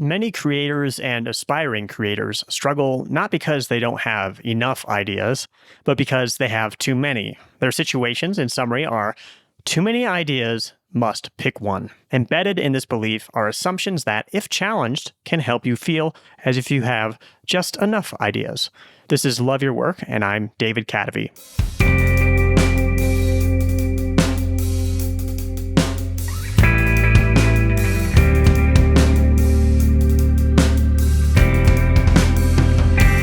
Many creators and aspiring creators struggle not because they don't have enough ideas, but because they have too many. Their situations, in summary, are too many ideas, must pick one. Embedded in this belief are assumptions that, if challenged, can help you feel as if you have just enough ideas. This is Love Your Work, and I'm David Cadavy.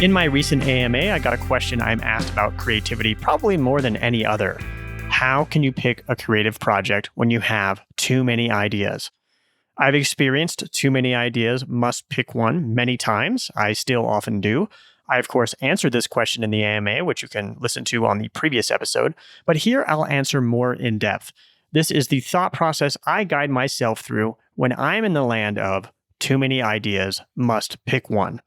In my recent AMA, I got a question I'm asked about creativity probably more than any other. How can you pick a creative project when you have too many ideas? I've experienced too many ideas, must pick one many times. I still often do. I, of course, answered this question in the AMA, which you can listen to on the previous episode, but here I'll answer more in depth. This is the thought process I guide myself through when I'm in the land of too many ideas, must pick one.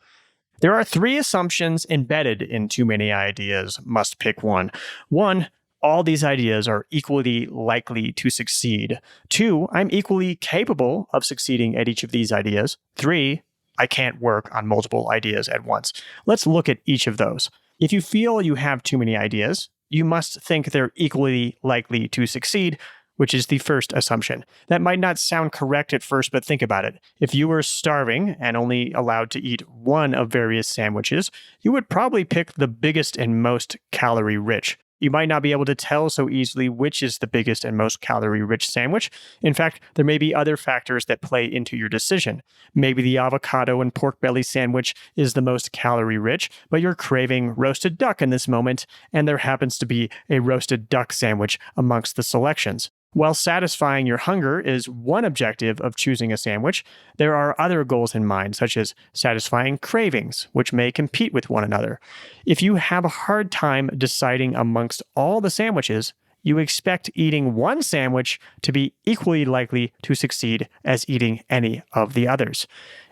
There are three assumptions embedded in too many ideas, must pick one. One, all these ideas are equally likely to succeed. Two, I'm equally capable of succeeding at each of these ideas. Three, I can't work on multiple ideas at once. Let's look at each of those. If you feel you have too many ideas, you must think they're equally likely to succeed, which is the first assumption. That might not sound correct at first, but think about it. If you were starving and only allowed to eat one of various sandwiches, you would probably pick the biggest and most calorie-rich. You might not be able to tell so easily which is the biggest and most calorie-rich sandwich. In fact, there may be other factors that play into your decision. Maybe the avocado and pork belly sandwich is the most calorie-rich, but you're craving roasted duck in this moment, and there happens to be a roasted duck sandwich amongst the selections. While satisfying your hunger is one objective of choosing a sandwich, there are other goals in mind, such as satisfying cravings, which may compete with one another. If you have a hard time deciding amongst all the sandwiches, you expect eating one sandwich to be equally likely to succeed as eating any of the others.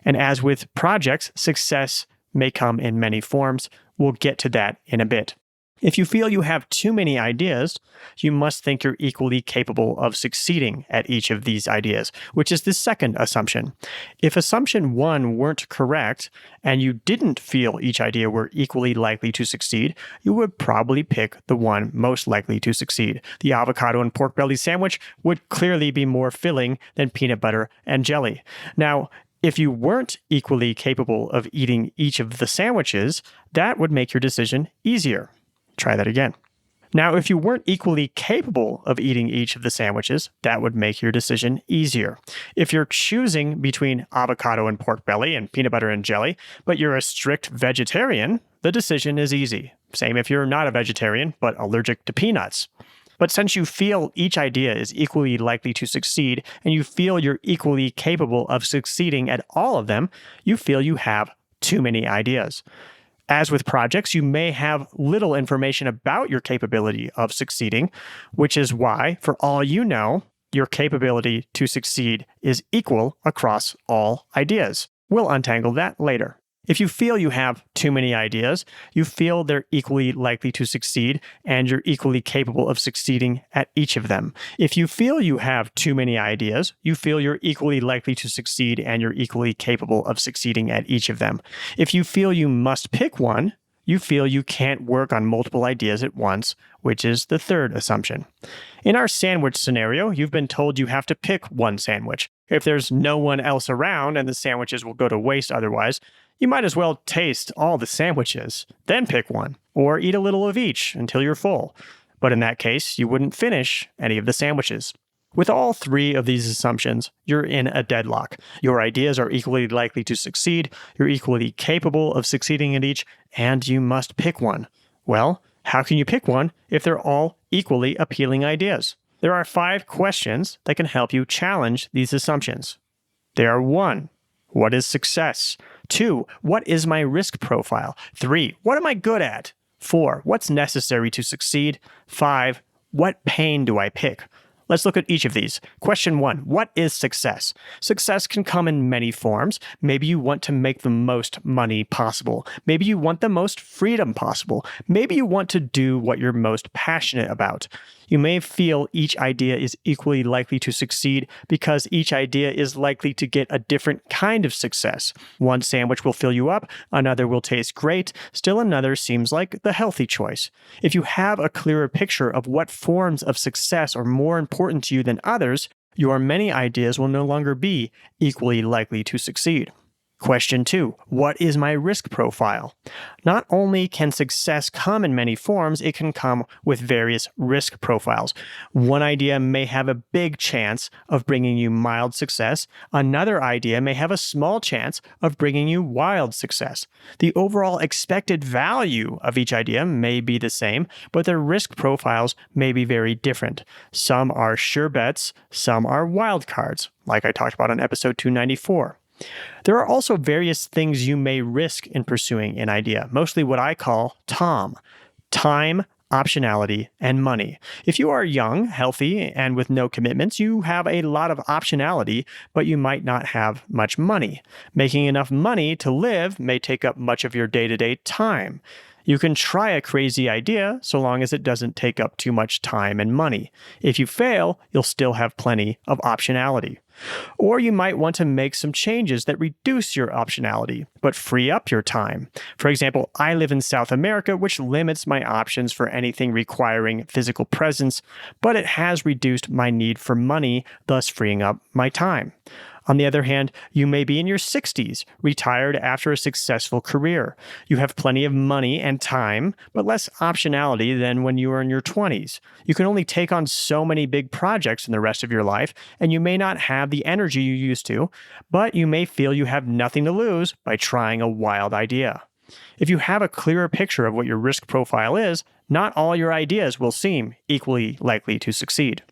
And as with projects, success may come in many forms. We'll get to that in a bit. If you feel you have too many ideas, you must think you're equally capable of succeeding at each of these ideas, which is the second assumption. If assumption one weren't correct, and you didn't feel each idea were equally likely to succeed, you would probably pick the one most likely to succeed. The avocado and pork belly sandwich would clearly be more filling than peanut butter and jelly. Now, if you weren't equally capable of eating each of the sandwiches, that would make your decision easier. Try that again. Now, if you weren't equally capable of eating each of the sandwiches, that would make your decision easier. If you're choosing between avocado and pork belly and peanut butter and jelly, but you're a strict vegetarian, the decision is easy. Same if you're not a vegetarian, but allergic to peanuts. But since you feel each idea is equally likely to succeed, and you feel you're equally capable of succeeding at all of them, you feel you have too many ideas. As with projects, you may have little information about your capability of succeeding, which is why, for all you know, your capability to succeed is equal across all ideas. We'll untangle that later. If you feel you have too many ideas, you feel they're equally likely to succeed and you're equally capable of succeeding at each of them. If you feel you have too many ideas, you feel you're equally likely to succeed and you're equally capable of succeeding at each of them. If you feel you must pick one, you feel you can't work on multiple ideas at once, which is the third assumption. In our sandwich scenario, you've been told you have to pick one sandwich. If there's no one else around and the sandwiches will go to waste otherwise, you might as well taste all the sandwiches, then pick one, or eat a little of each until you're full. But in that case, you wouldn't finish any of the sandwiches. With all three of these assumptions, you're in a deadlock. Your ideas are equally likely to succeed, you're equally capable of succeeding at each, and you must pick one. Well, how can you pick one if they're all equally appealing ideas? There are 5 questions that can help you challenge these assumptions. They are 1. What is success? 2. What is my risk profile? 3. What am I good at? 4. What's necessary to succeed? 5. What pain do I pick? Let's look at each of these. Question 1. What is success? Success can come in many forms. Maybe you want to make the most money possible. Maybe you want the most freedom possible. Maybe you want to do what you're most passionate about. You may feel each idea is equally likely to succeed because each idea is likely to get a different kind of success. One sandwich will fill you up, another will taste great, still another seems like the healthy choice. If you have a clearer picture of what forms of success are more important to you than others, your many ideas will no longer be equally likely to succeed. Question 2. What is my risk profile? Not only can success come in many forms, it can come with various risk profiles. One idea may have a big chance of bringing you mild success. Another idea may have a small chance of bringing you wild success. The overall expected value of each idea may be the same, but their risk profiles may be very different. Some are sure bets, some are wild cards, like I talked about on episode 294. There are also various things you may risk in pursuing an idea, mostly what I call TOM: time, optionality, and money. If you are young, healthy, and with no commitments, you have a lot of optionality, but you might not have much money. Making enough money to live may take up much of your day-to-day time. You can try a crazy idea so long as it doesn't take up too much time and money. If you fail, you'll still have plenty of optionality. Or you might want to make some changes that reduce your optionality, but free up your time. For example, I live in South America, which limits my options for anything requiring physical presence, but it has reduced my need for money, thus freeing up my time. On the other hand, you may be in your 60s, retired after a successful career. You have plenty of money and time, but less optionality than when you were in your 20s. You can only take on so many big projects in the rest of your life, and you may not have the energy you used to, but you may feel you have nothing to lose by trying a wild idea. If you have a clearer picture of what your risk profile is, not all your ideas will seem equally likely to succeed.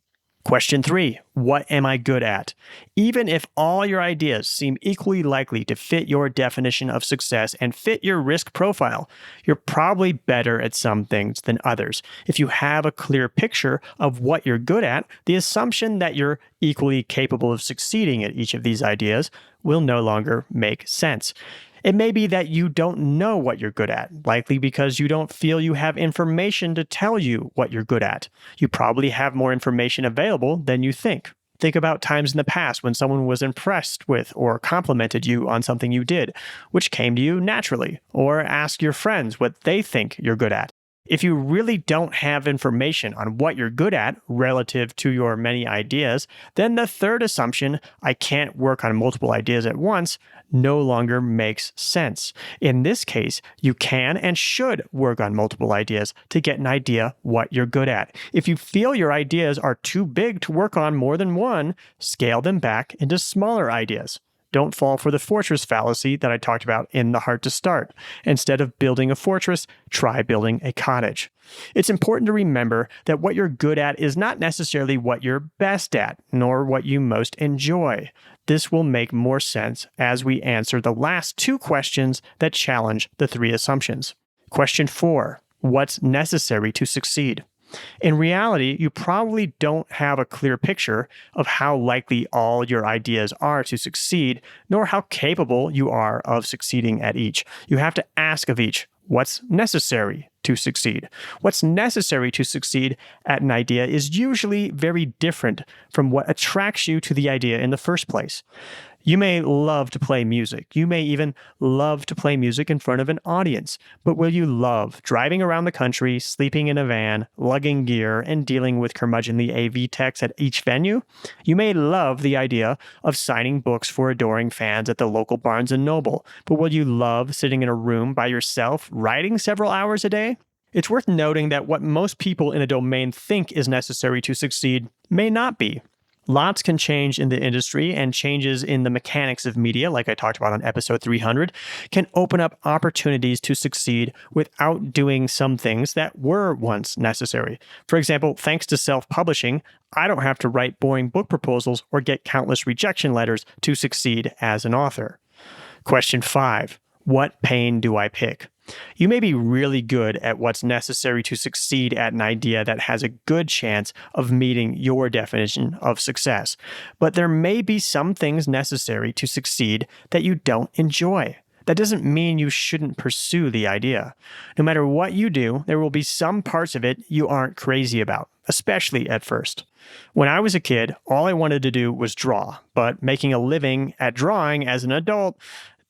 Question 3. What am I good at? Even if all your ideas seem equally likely to fit your definition of success and fit your risk profile, you're probably better at some things than others. If you have a clear picture of what you're good at, the assumption that you're equally capable of succeeding at each of these ideas will no longer make sense. It may be that you don't know what you're good at, likely because you don't feel you have information to tell you what you're good at. You probably have more information available than you think. Think about times in the past when someone was impressed with or complimented you on something you did, which came to you naturally, or ask your friends what they think you're good at. If you really don't have information on what you're good at relative to your many ideas, then the third assumption, I can't work on multiple ideas at once, no longer makes sense. In this case, you can and should work on multiple ideas to get an idea what you're good at. If you feel your ideas are too big to work on more than one, scale them back into smaller ideas. Don't fall for the fortress fallacy that I talked about in The Heart to Start. Instead of building a fortress, try building a cottage. It's important to remember that what you're good at is not necessarily what you're best at, nor what you most enjoy. This will make more sense as we answer the last two questions that challenge the three assumptions. Question 4. What's necessary to succeed? In reality, you probably don't have a clear picture of how likely all your ideas are to succeed, nor how capable you are of succeeding at each. You have to ask of each, what's necessary to succeed? What's necessary to succeed at an idea is usually very different from what attracts you to the idea in the first place. You may love to play music. You may even love to play music in front of an audience. But will you love driving around the country, sleeping in a van, lugging gear, and dealing with curmudgeonly AV techs at each venue? You may love the idea of signing books for adoring fans at the local Barnes & Noble. But will you love sitting in a room by yourself, writing several hours a day? It's worth noting that what most people in a domain think is necessary to succeed may not be. Lots can change in the industry, and changes in the mechanics of media, like I talked about on episode 300, can open up opportunities to succeed without doing some things that were once necessary. For example, thanks to self-publishing, I don't have to write boring book proposals or get countless rejection letters to succeed as an author. Question 5. What pain do I pick? You may be really good at what's necessary to succeed at an idea that has a good chance of meeting your definition of success, but there may be some things necessary to succeed that you don't enjoy. That doesn't mean you shouldn't pursue the idea. No matter what you do, there will be some parts of it you aren't crazy about, especially at first. When I was a kid, all I wanted to do was draw, but making a living at drawing as an adult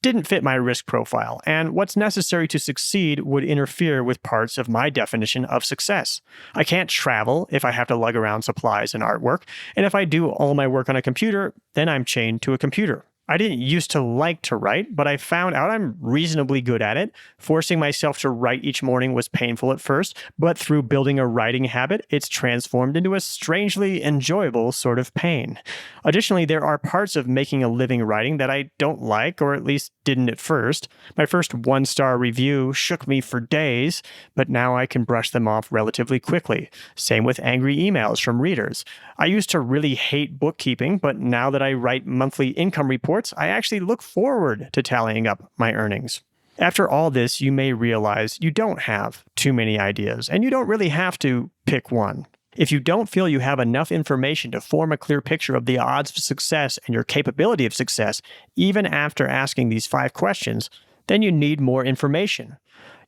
didn't fit my risk profile, and what's necessary to succeed would interfere with parts of my definition of success. I can't travel if I have to lug around supplies and artwork, and if I do all my work on a computer, then I'm chained to a computer. I didn't used to like to write, but I found out I'm reasonably good at it. Forcing myself to write each morning was painful at first, but through building a writing habit, it's transformed into a strangely enjoyable sort of pain. Additionally, there are parts of making a living writing that I don't like, or at least didn't at first. My first 1-star review shook me for days, but now I can brush them off relatively quickly. Same with angry emails from readers. I used to really hate bookkeeping, but now that I write monthly income reports, I actually look forward to tallying up my earnings. After all this, you may realize you don't have too many ideas, and you don't really have to pick one. If you don't feel you have enough information to form a clear picture of the odds of success and your capability of success, even after asking these 5 questions, then you need more information.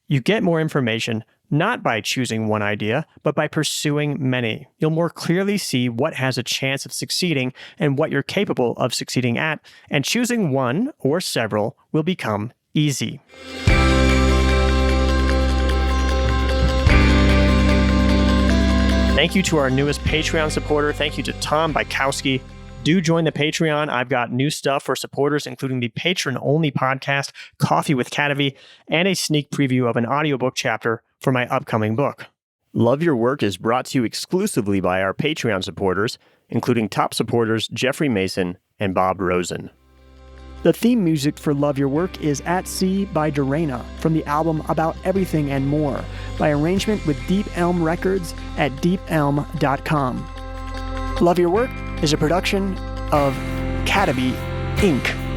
You get more information not by choosing one idea, but by pursuing many. You'll more clearly see what has a chance of succeeding and what you're capable of succeeding at, and choosing one or several will become easy. Thank you to our newest Patreon supporter. Thank you to Tom Bykowski. Do join the Patreon. I've got new stuff for supporters, including the patron-only podcast, Coffee with Cadavy, and a sneak preview of an audiobook chapter for my upcoming book. Love Your Work is brought to you exclusively by our Patreon supporters, including top supporters Jeffrey Mason and Bob Rosen. The theme music for Love Your Work is At Sea by Dorena from the album About Everything and More, by arrangement with Deep Elm Records at deepelm.com. Love Your Work is a production of Cadavy, Inc.